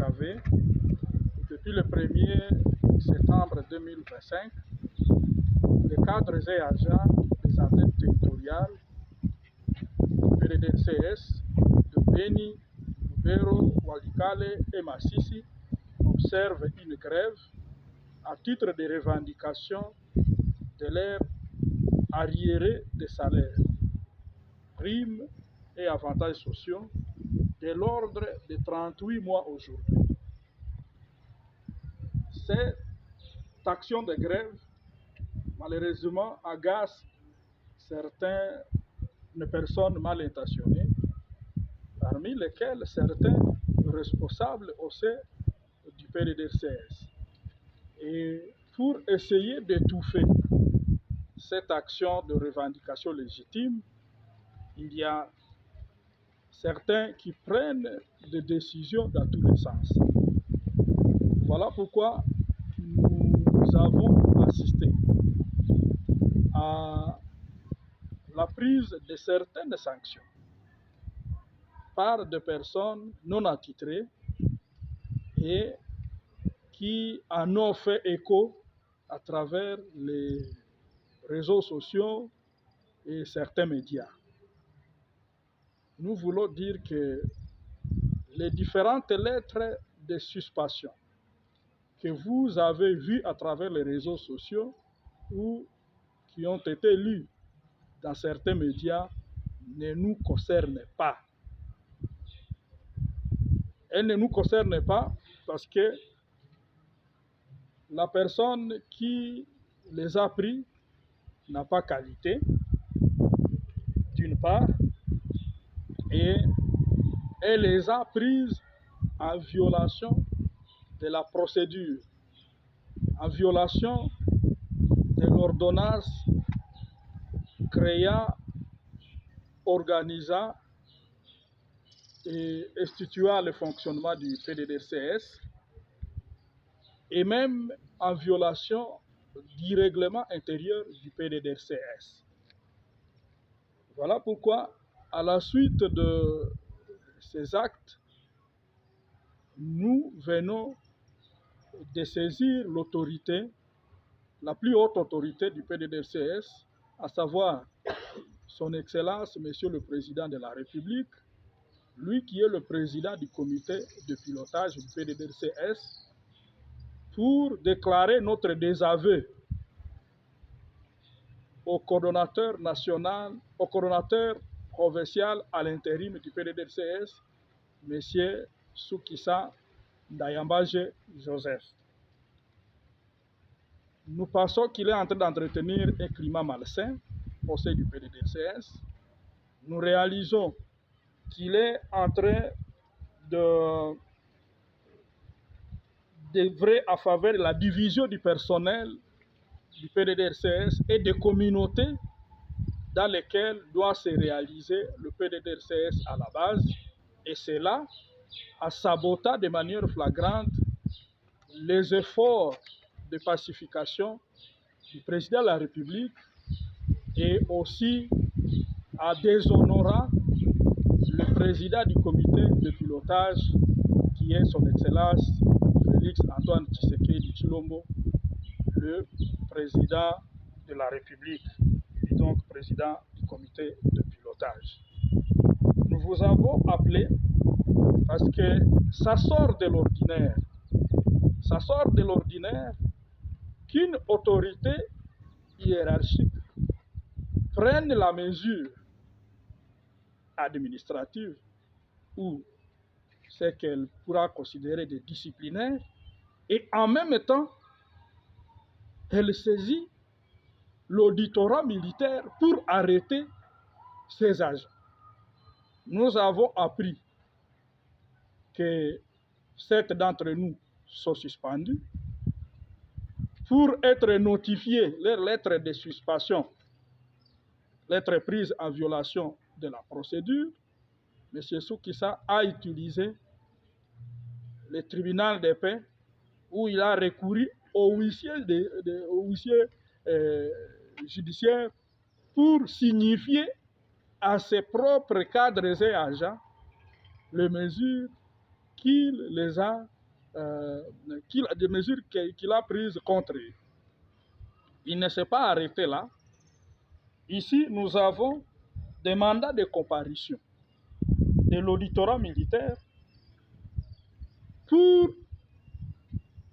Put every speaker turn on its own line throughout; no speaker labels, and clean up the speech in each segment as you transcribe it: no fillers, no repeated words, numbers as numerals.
savez, depuis le 1er septembre 2025, les cadres et agents des antennes territoriales du PDDRCS de Beni, Lubero, Walikale et Massissi observent une grève à titre de revendication de leur arriéré de salaire, primes et avantages sociaux de l'ordre de 38 mois aujourd'hui. Cette action de grève, malheureusement, agace certaines personnes mal intentionnées, parmi lesquelles certains responsables au sein du PDDRCS. Et pour essayer d'étouffer cette action de revendication légitime, il y a certains qui prennent des décisions dans tous les sens. Voilà pourquoi nous avons assisté à la prise de certaines sanctions par des personnes non attitrées et qui en ont fait écho à travers les réseaux sociaux et certains médias. Nous voulons dire que les différentes lettres de suspension que vous avez vues à travers les réseaux sociaux ou qui ont été lues dans certains médias ne nous concernent pas. Elles ne nous concernent pas parce que la personne qui les a pris n'a pas qualité, d'une part, et elle les a prises en violation de la procédure, en violation de l'ordonnance créant, organisant et instituant le fonctionnement du PDDRCS et même en violation du règlement intérieur du PDDRCS. Voilà pourquoi, à la suite de ces actes, nous venons de saisir l'autorité, la plus haute autorité du PDDRCS, à savoir son Excellence, Monsieur le Président de la République, lui qui est le président du comité de pilotage du PDDRCS, pour déclarer notre désaveu au coordonnateur national, au coordonnateur provincial à l'intérim du PDDRCS, M. Soukissa Ndayambaje Joseph. Nous pensons qu'il est en train d'entretenir un climat malsain au sein du PDDRCS. Nous réalisons qu'il est en train d'œuvrer à faveur de la division du personnel du PDDRCS et des communautés dans lesquelles doit se réaliser le PDDRCS à la base, et cela en sabotant de manière flagrante les efforts de pacification du président de la République et aussi en déshonorant le président du comité de pilotage qui est son Excellence Félix Antoine Tshisekedi Tshilombo, le président de la République et donc président du comité de pilotage. Nous vous avons appelé parce que ça sort de l'ordinaire. Ça sort de l'ordinaire qu'une autorité hiérarchique prenne la mesure administrative ou ce qu'elle pourra considérer de disciplinaire et en même temps elle saisit l'auditorat militaire pour arrêter ses agents. Nous avons appris que 7 d'entre nous sont suspendus pour être notifiés leurs lettres de suspension, lettres prises en violation de la procédure. M. Soukissa a utilisé le tribunal de paix où il a recouru au huissier, judiciaire pour signifier à ses propres cadres et agents les mesures qu'il les a des mesures qu'il a prises contre eux. Il ne s'est pas arrêté là. Ici, nous avons des mandats de comparution de l'auditorat militaire pour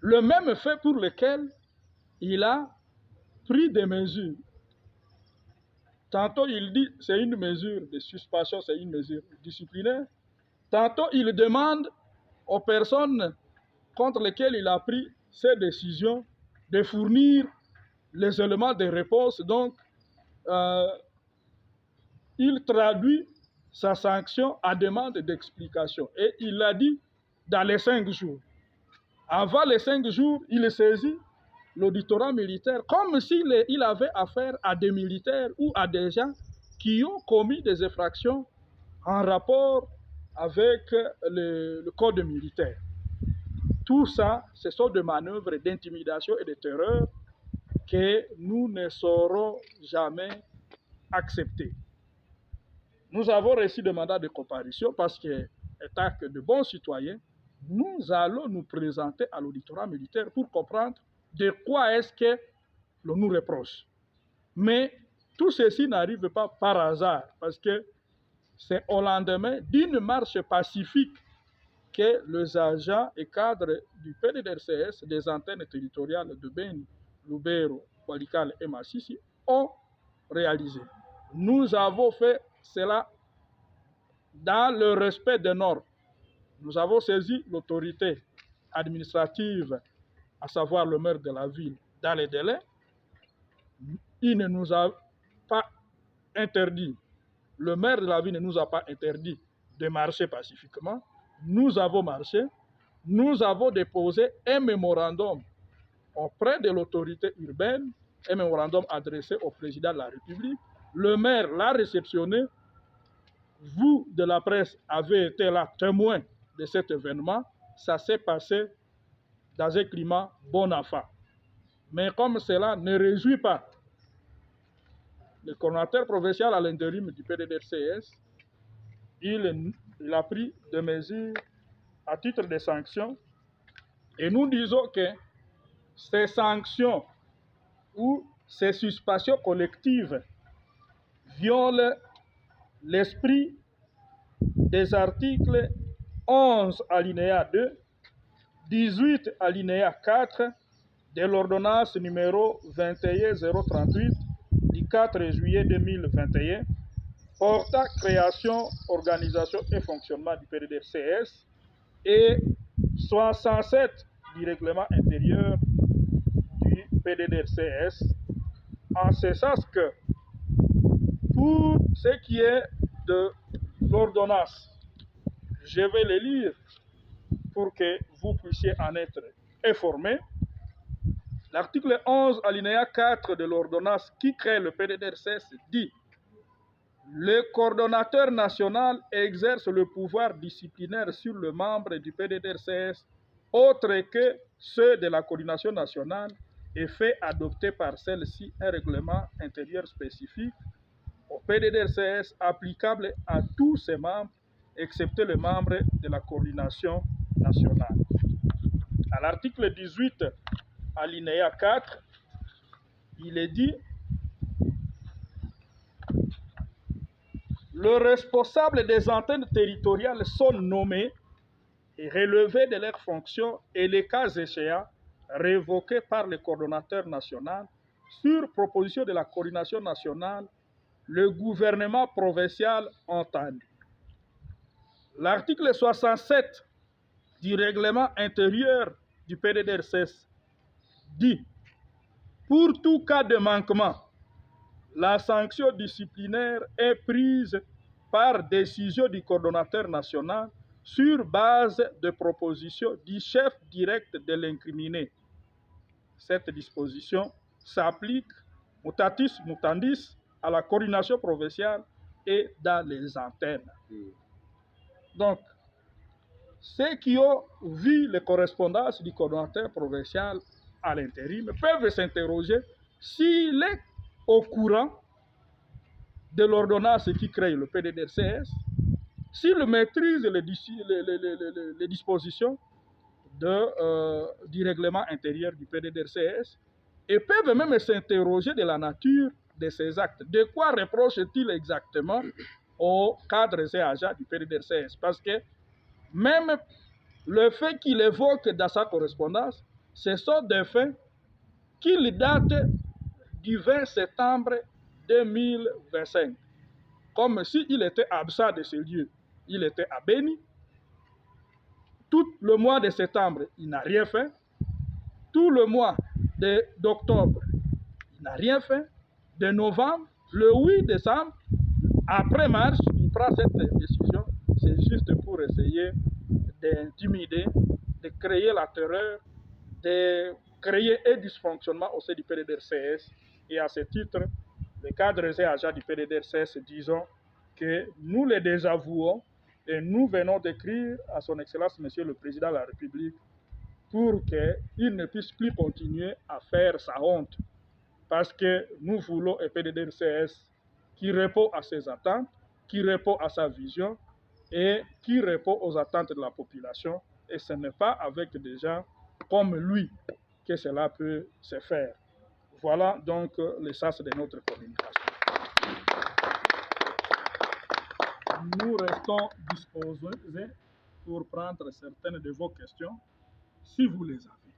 le même fait pour lequel il a pris des mesures. Tantôt, il dit c'est une mesure de suspension, c'est une mesure disciplinaire. Tantôt, il demande aux personnes contre lesquelles il a pris ces décisions de fournir les éléments de réponse. Donc, il traduit sa sanction à demande d'explication. Et il l'a dit dans les 5 jours. Avant les 5 jours, il saisit l'auditorat militaire comme s'il avait affaire à des militaires ou à des gens qui ont commis des infractions en rapport avec le code militaire. Tout ça, ce sont des manœuvres d'intimidation et de terreur que nous ne saurons jamais accepter. Nous avons reçu des mandats de comparution parce que, étant que de bons citoyens, nous allons nous présenter à l'auditorat militaire pour comprendre de quoi est-ce que l'on nous reproche. Mais tout ceci n'arrive pas par hasard parce que c'est au lendemain d'une marche pacifique que les agents et cadres du PDDRCS, des antennes territoriales de Beni, Lubero, Walikale et Massissi ont réalisé. Nous avons fait cela dans le respect des normes. Nous avons saisi l'autorité administrative, à savoir le maire de la ville, dans les délais. Il ne nous a pas interdit, le maire de la ville ne nous a pas interdit de marcher pacifiquement. Nous avons marché, nous avons déposé un mémorandum auprès de l'autorité urbaine, un mémorandum adressé au président de la République. Le maire l'a réceptionné. Vous, de la presse, avez été là témoin de cet événement. Ça s'est passé dans un climat bon enfant. Mais comme cela ne réjouit pas le coordonnateur provincial à l'intérim du PDDRCS, il a pris des mesures à titre de sanctions. Et nous disons que ces sanctions ou ces suspensions collectives violent l'esprit des articles 11 alinéa 2, 18 alinéa 4 de l'ordonnance numéro 21038 du 4 juillet 2021 portant création, organisation et fonctionnement du PDDRCS et 67 du règlement intérieur du PDDRCS, en ce sens que pour ce qui est de l'ordonnance, je vais le lire pour que vous puissiez en être informés. L'article 11, alinéa 4 de l'ordonnance qui crée le PDDRCS dit: le coordonnateur national exerce le pouvoir disciplinaire sur le membre du PDDRCS autre que ceux de la coordination nationale et fait adopter par celle-ci un règlement intérieur spécifique au PDDRCS applicable à tous ses membres, excepté les membres de la coordination nationale. À l'article 18, alinéa 4, il est dit: le responsable des antennes territoriales sont nommés et relevés de leurs fonctions et les cas échéants révoqués par le coordonnateur national sur proposition de la coordination nationale, le gouvernement provincial entendu. L'article 67 du règlement intérieur du PDDRCS dit: pour tout cas de manquement, la sanction disciplinaire est prise par décision du coordonnateur national sur base de propositions du chef direct de l'incriminé. Cette disposition s'applique mutatis mutandis à la coordination provinciale et dans les antennes. Donc, ceux qui ont vu les correspondances du coordonnateur provincial à l'intérim peuvent s'interroger s'il est au courant de l'ordonnance qui crée le PDDRCS, s'il maîtrise les dispositions du règlement intérieur du PDDRCS et peuvent même s'interroger de la nature de ces actes. De quoi reproche-t-il exactement aux cadres et agents du PDDRCS? Parce que même le fait qu'il évoque dans sa correspondance, ce sont des faits qu'il date du 20 septembre 2025. Comme s'il était absent de ce lieu. Il était à Béni. Tout le mois de septembre, il n'a rien fait. Tout le mois d'octobre, il n'a rien fait. De novembre, le 8 décembre, après marche, il prend cette décision. C'est juste pour essayer d'intimider, de créer la terreur, de créer un dysfonctionnement au sein du PDDRCS. Et à ce titre, les cadres et agents du PDDRCS disons que nous les désavouons et nous venons d'écrire à son Excellence Monsieur le Président de la République pour qu'il ne puisse plus continuer à faire sa honte. Parce que nous voulons un PDDRCS qui répond à ses attentes, qui répond à sa vision et qui répond aux attentes de la population. Et ce n'est pas avec des gens comme lui que cela peut se faire. Voilà donc l'essence de notre communication. Nous restons disposés pour prendre certaines de vos questions, si vous les avez.